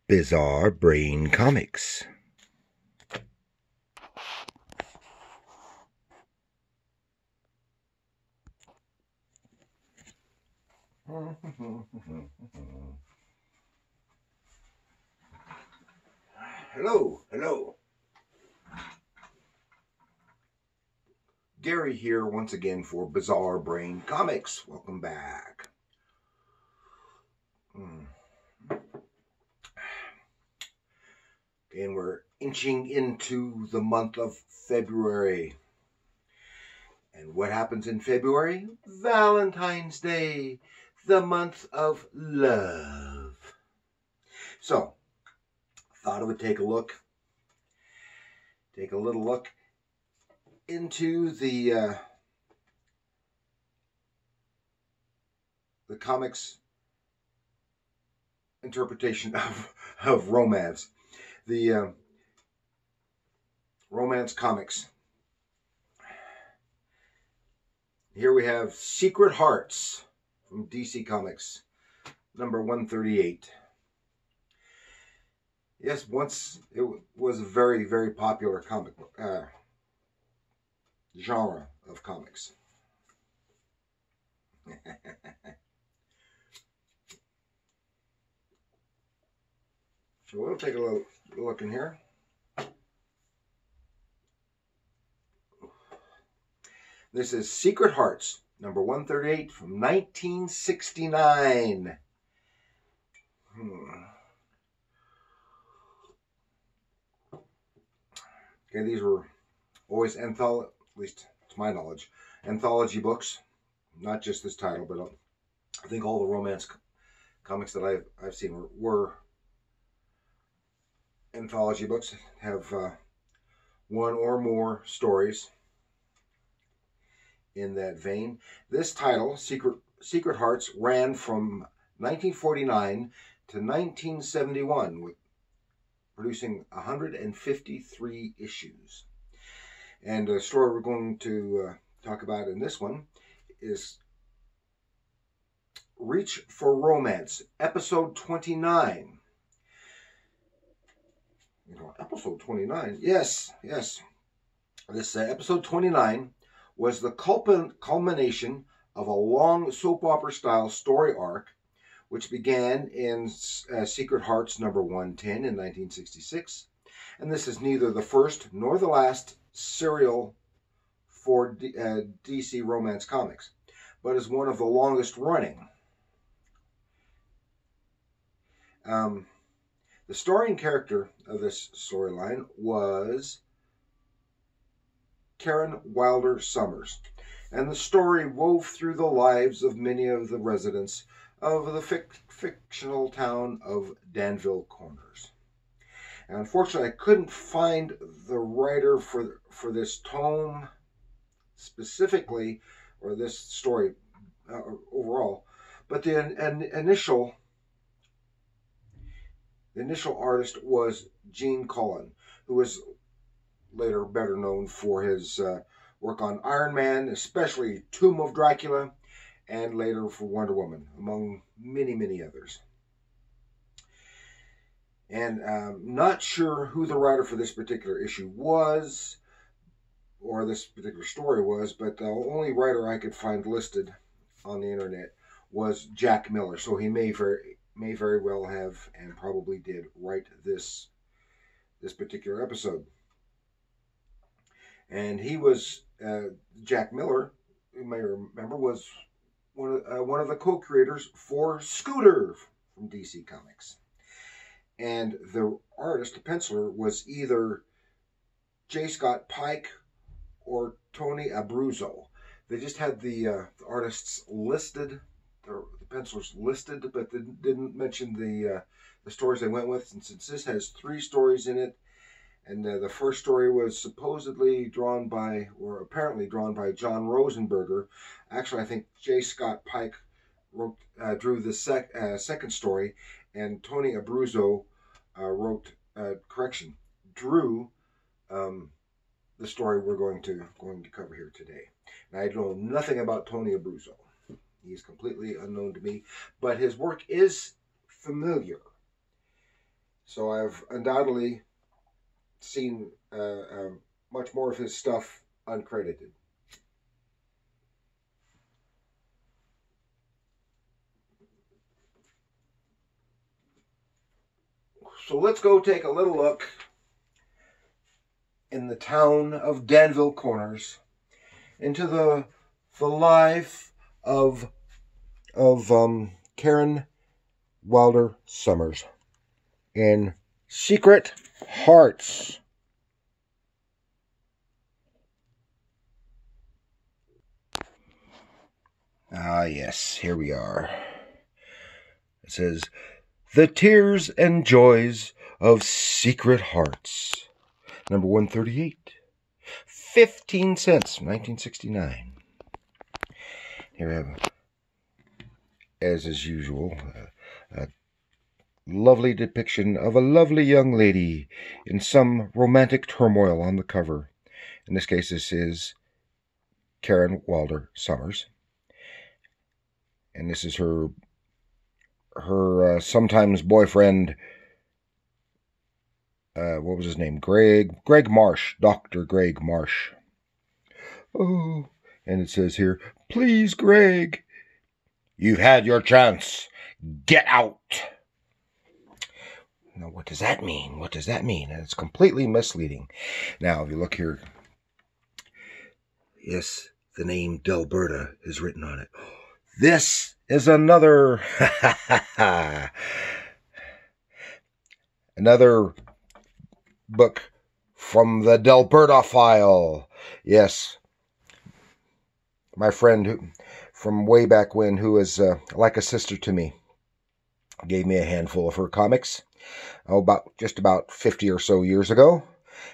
Bizarre Brain Comics. Hello. Gary here once again for Bizarre Brain Comics. Welcome back. And we're inching into the month of February. And what happens in February? Valentine's Day, the month of love. So, thought I would take a little look into the comics interpretation of romance. The romance comics. Here we have Secret Hearts from DC Comics, number 138. Yes, once it was a very, very popular comic genre of comics. So we'll take a look in here. This is Secret Hearts, number 138 from 1969. Okay, these were always at least to my knowledge, anthology books. Not just this title, but I think all the romance comics that I've seen were anthology books. Have one or more stories in that vein. This title, Secret Hearts, ran from 1949 to 1971, producing 153 issues. And the story we're going to talk about in this one is Reach for Romance, episode 29. Episode 29? Yes. This episode 29 was the culmination of a long soap opera style story arc, which began in Secret Hearts number 110 in 1966. And this is neither the first nor the last serial for DC Romance Comics, but is one of the longest running. The starring character of this storyline was Karen Wilder Summers, and the story wove through the lives of many of the residents of the fictional town of Danville Corners. And unfortunately, I couldn't find the writer for this tome specifically, or this story overall, but the initial artist was Gene Colan, who was later better known for his work on Iron Man, especially Tomb of Dracula, and later for Wonder Woman, among many, many others. And not sure who the writer for this particular issue was, or this particular story was, but the only writer I could find listed on the internet was Jack Miller. So he may very well have, and probably did, write this particular episode. And he was Jack Miller, you may remember, was one of the co-creators for Scooter from DC Comics. And the artist, the penciler, was either J. Scott Pike or Tony Abruzzo. They just had the artists listed, the pencilers listed, but didn't mention the stories they went with. And since this has 3 stories in it, and the first story was supposedly drawn by, or apparently drawn by, John Rosenberger. Actually, I think J. Scott Pike drew the second story, and Tony Abruzzo drew the story we're going to cover here today. And I know nothing about Tony Abruzzo. He is completely unknown to me, but his work is familiar. So I've undoubtedly seen much more of his stuff uncredited. So let's go take a little look in the town of Danville Corners into the life of Karen Wilder Summers in Secret Hearts. Ah, yes, here we are. It says, The Tears and Joys of Secret Hearts. Number 138. 15 cents, 1969. Here we have, as is usual, a lovely depiction of a lovely young lady in some romantic turmoil on the cover. In this case, this is Karen Wilder Summers. And this is her sometimes boyfriend, what was his name? Greg Marsh, Dr. Greg Marsh. Oh, and it says here, Please, Greg, you've had your chance. Get out. Now, what does that mean? What does that mean? And it's completely misleading. Now, if you look here, yes, the name Delberta is written on it. This is another book from the Delberta file. Yes, my friend from way back when, who is like a sister to me, gave me a handful of her comics, just about 50 or so years ago,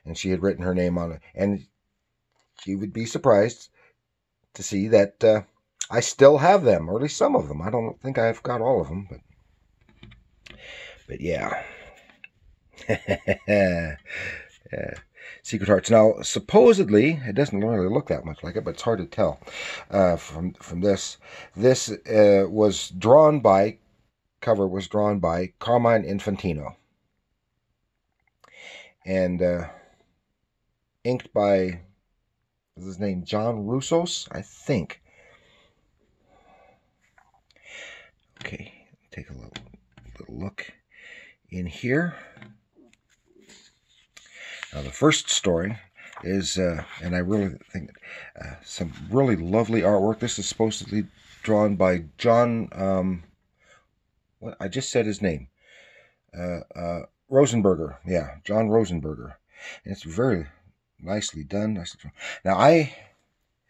and she had written her name on it. And she would be surprised to see that I still have them, or at least some of them. I don't think I've got all of them, but yeah. Yeah. Secret Hearts. Now, supposedly, it doesn't really look that much like it, but it's hard to tell from this. This was drawn by Carmine Infantino, and inked by, what's his name, John Russos, I think. Okay, take a little look in here. Now, the first story is, and I really think some really lovely artwork. This is supposedly drawn by John, what I just said his name, Rosenberger. Yeah, John Rosenberger. And it's very nicely done. Now, I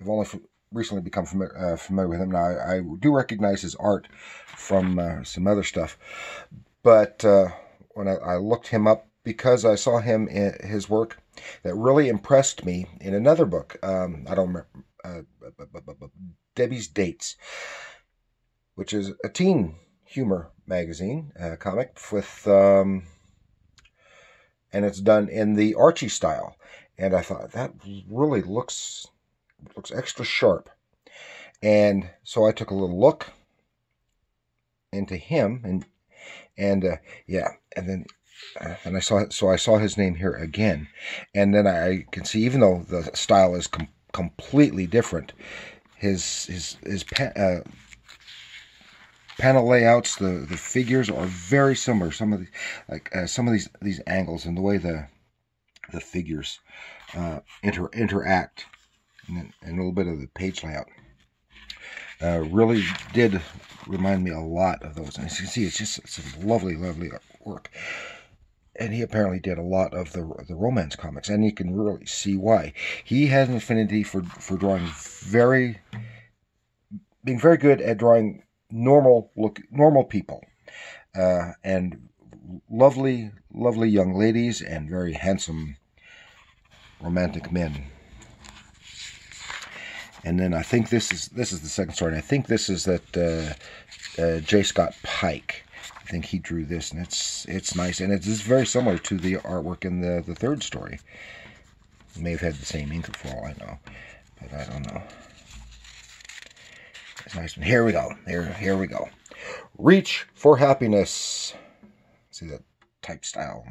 have only recently become familiar with him. Now, I do recognize his art from some other stuff, but when I looked him up, because I saw him in his work that really impressed me in another book. I don't remember, Debbie's Dates, which is a teen humor magazine comic with, and it's done in the Archie style. And I thought that really looks extra sharp. And so I took a little look into him, and yeah, and then. And I saw his name here again, and then I can see, even though the style is completely different, his panel layouts, the figures are very similar. Some of these angles and the way the figures interact, and a little bit of the page layout really did remind me a lot of those. And as you can see, it's some lovely work. And he apparently did a lot of the romance comics, and you can really see why. He had an affinity for drawing being very good at drawing normal people, and lovely young ladies and very handsome romantic men. And then I think this is the second story, and I think this is that J. Scott Pike. I think he drew this, and it's nice, and it's very similar to the artwork in the third story. It may have had the same inker for all I know, but I don't know. It's nice. And here we go. Here we go. Reach for Happiness. See that type style.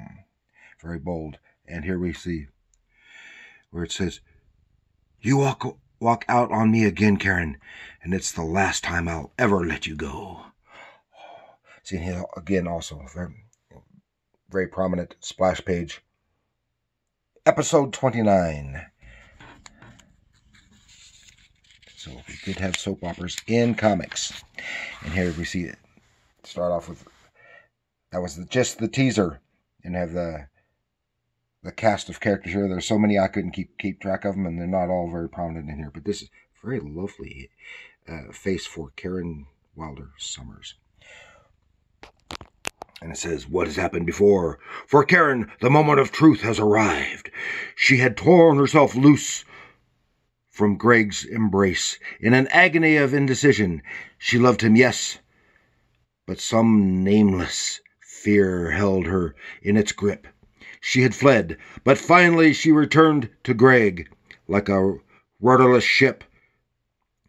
Very bold. And here we see where it says, "You walk out on me again, Karen, and it's the last time I'll ever let you go." See here again, also very, very prominent splash page. Episode 29. So we did have soap operas in comics, and here we see it. Start off with, that was just the teaser, and have the cast of characters here. There's so many I couldn't keep track of them, and they're not all very prominent in here. But this is very lovely face for Karen Wilder Summers. And it says, "What has happened before? For Karen, the moment of truth has arrived. She had torn herself loose from Greg's embrace. In an agony of indecision, she loved him, yes, but some nameless fear held her in its grip. She had fled, but finally she returned to Greg, like a rudderless ship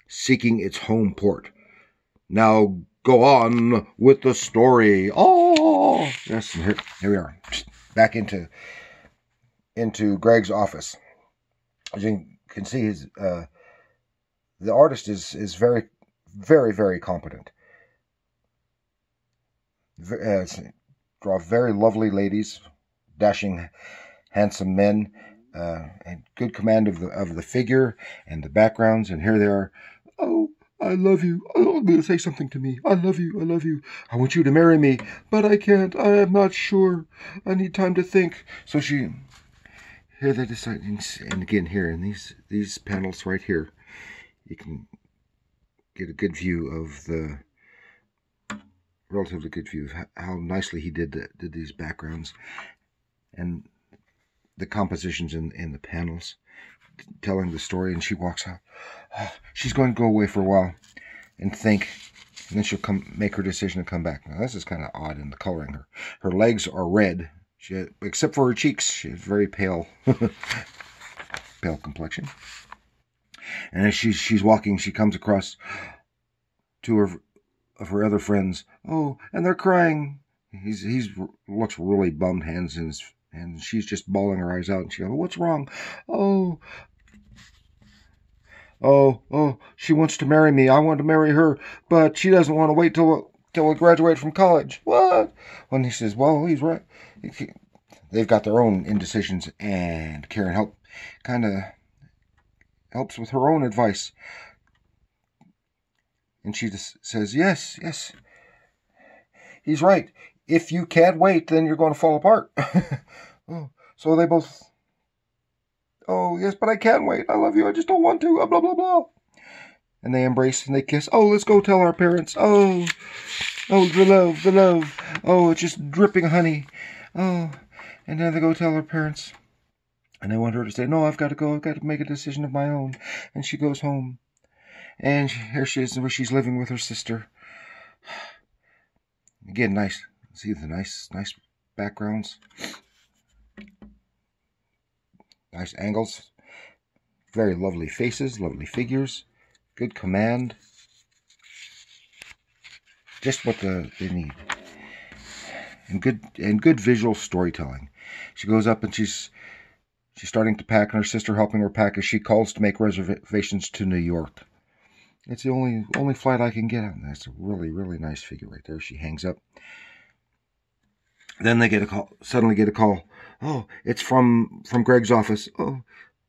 seeking its home port. Now go on with the story." Oh, yes, here we are, back into Greg's office. As you can see, his the artist is very, very, very competent. Draw very lovely ladies, dashing, handsome men, and good command of the figure and the backgrounds. And here they are. "Oh, I love you. Oh, say something to me. I love you. I love you. I want you to marry me, but I can't. I am not sure. I need time to think." So here they decide, and again here in these panels right here, you can get a good view of relatively good view of how nicely he did these backgrounds and the compositions in the panels, telling the story. And she walks out. Oh, she's going to go away for a while and think, and then she'll make her decision to come back. Now this is kind of odd in the coloring. Her legs are red. Except for her cheeks, she has very pale complexion. And as she's walking, she comes across two of her other friends. Oh, and they're crying. He's looks really bummed, hands in his, and she's just bawling her eyes out. And she goes, "What's wrong?" Oh, she wants to marry me. I want to marry her, but she doesn't want to wait till we graduate from college. What? When he says, well, he's right. They've got their own indecisions, and Karen kind of helps with her own advice. And she just says, yes, he's right. If you can't wait, then you're going to fall apart. Oh, so they both, oh, yes, but I can't wait. I love you. I just don't want to. Blah, blah, blah. And they embrace and they kiss. Oh, let's go tell our parents. Oh, the love. Oh, it's just dripping honey. Oh, and then they go tell her parents. And they want her to say, no, I've got to go. I've got to make a decision of my own. And she goes home. And here she is, where she's living with her sister. Again, nice. See the nice backgrounds. Nice angles. Very lovely faces, lovely figures. Good command. Just what they need. And good visual storytelling. She goes up and she's starting to pack, and her sister helping her pack as she calls to make reservations to New York. It's the only flight I can get on. That's a really, really nice figure right there. She hangs up. Then they suddenly get a call. Oh, it's from Greg's office. Oh,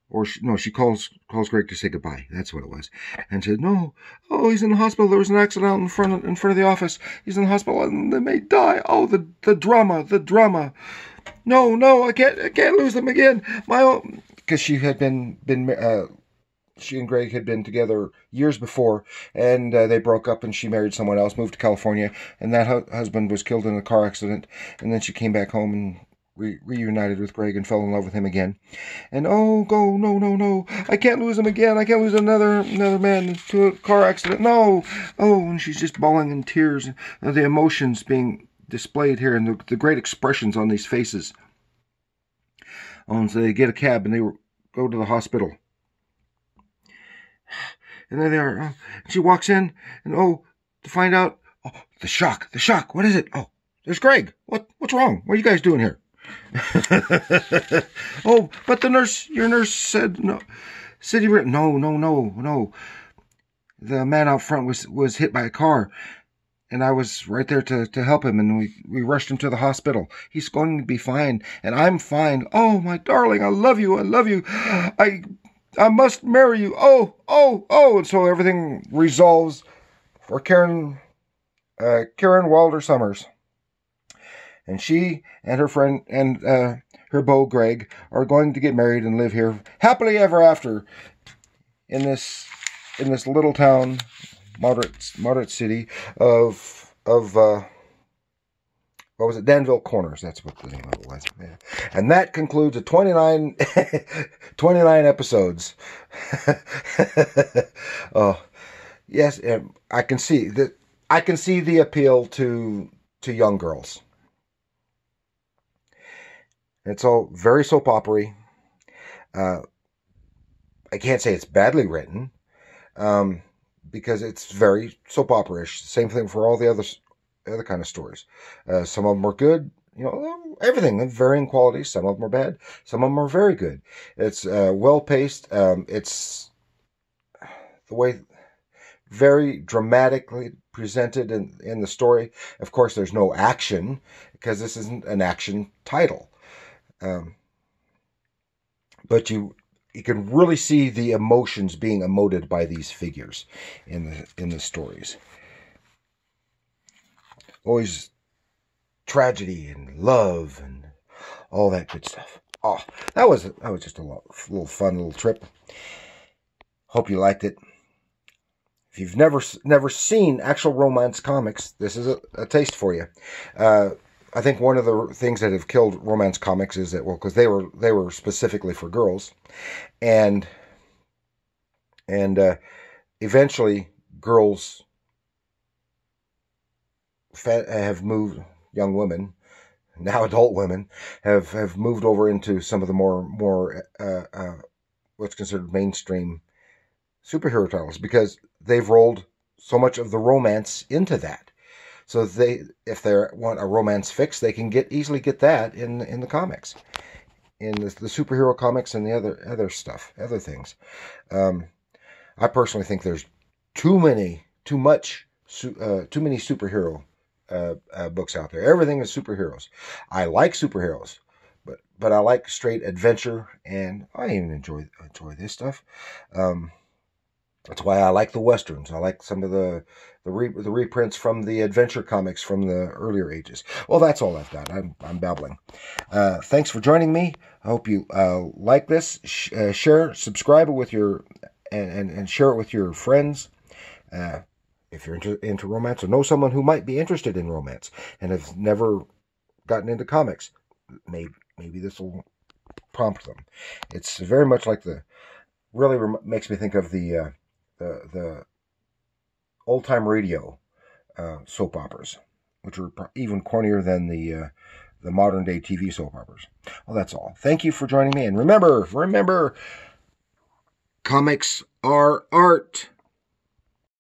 or she calls Greg to say goodbye. That's what it was. And said, no, oh, he's in the hospital. There was an accident out in front of the office. He's in the hospital and they may die. Oh, the drama. No, I can't lose them again. My own, because she had she and Greg had been together years before, and they broke up, and she married someone else, moved to California, and that husband was killed in a car accident, and then she came back home and reunited with Greg and fell in love with him again. And no, I can't lose him again. I can't lose another man to a car accident. No. Oh, and she's just bawling in tears, and the emotions being displayed here, and the great expressions on these faces. Oh, and so they get a cab and they go to the hospital. And there they are. She walks in, and to find out, the shock. What is it? Oh, there's Greg. What's wrong? What are you guys doing here? Oh, but your nurse said no. Said you were no. The man out front was hit by a car, and I was right there to help him, and we rushed him to the hospital. He's going to be fine, and I'm fine. Oh, my darling, I love you. I must marry you. Oh. And so everything resolves for Karen Wilder Summers. And she and her friend and her beau, Greg, are going to get married and live here happily ever after in this little town, moderate city of what was it? Danville Corners. That's what the name of it was. Yeah. And that concludes the 29 episodes. Oh, yes, I can see that. I can see the appeal to young girls. It's all very soap opera-y. I can't say it's badly written, because it's very soap opera-ish. Same thing for all the other kind of stories. Some of them are good, everything in varying qualities. Some of them are bad. Some of them are very good. It's well-paced. It's the way very dramatically presented in the story. Of course, there's no action because this isn't an action title. But you can really see the emotions being emoted by these figures in the stories. Always tragedy and love and all that good stuff. Oh, that was just a little fun little trip. Hope you liked it. If you've never seen actual romance comics, this is a taste for you. I think one of the things that have killed romance comics is that, because they were specifically for girls, and eventually girls have moved, young women, now adult women, have moved over into some of the more what's considered mainstream superhero titles, because they've rolled so much of the romance into that. So if they want a romance fix, they can easily get that in the comics, in the superhero comics and the other stuff, other things. I personally think there's too many superhero books out there. Everything is superheroes. I like superheroes, but I like straight adventure, and I even enjoy this stuff. That's why I like the Westerns. I like some of the reprints from the adventure comics from the earlier ages. Well, that's all I've got. I'm babbling. Thanks for joining me. I hope you like this. Share, subscribe it with and share it with your friends. If you're into romance or know someone who might be interested in romance and have never gotten into comics, maybe this will prompt them. It's very much like really makes me think of the old-time radio soap operas, which were even cornier than the modern-day TV soap operas. Well, that's all. Thank you for joining me, and remember, comics are art.